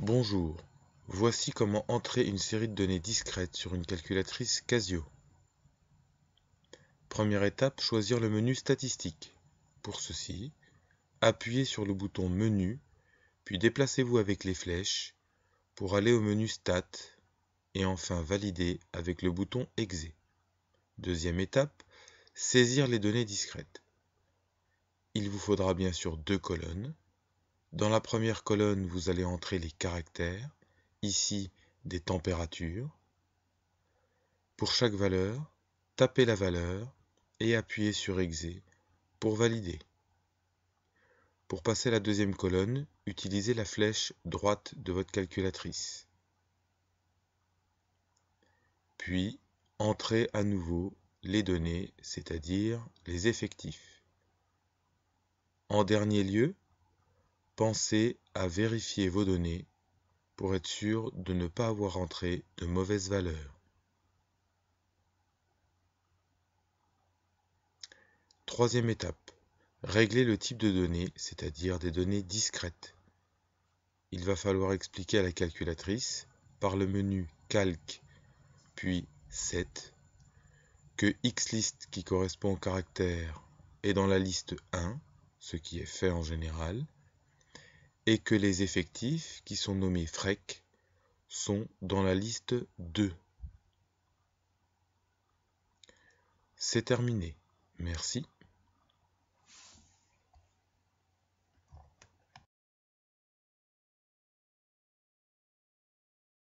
Bonjour, voici comment entrer une série de données discrètes sur une calculatrice Casio. Première étape, choisir le menu Statistiques. Pour ceci, appuyez sur le bouton Menu, puis déplacez-vous avec les flèches pour aller au menu Stats et enfin valider avec le bouton Exe. Deuxième étape, saisir les données discrètes. Il vous faudra bien sûr deux colonnes. Dans la première colonne, vous allez entrer les caractères, ici des températures. Pour chaque valeur, tapez la valeur et appuyez sur Exe pour valider. Pour passer à la deuxième colonne, utilisez la flèche droite de votre calculatrice. Puis, entrez à nouveau les données, c'est-à-dire les effectifs. En dernier lieu, pensez à vérifier vos données pour être sûr de ne pas avoir entré de mauvaises valeurs. Troisième étape, régler le type de données, c'est-à-dire des données discrètes. Il va falloir expliquer à la calculatrice, par le menu Calque, puis Set, que Xlist qui correspond au caractère est dans la liste 1, ce qui est fait en général, et que les effectifs, qui sont nommés Frec, sont dans la liste 2. C'est terminé. Merci.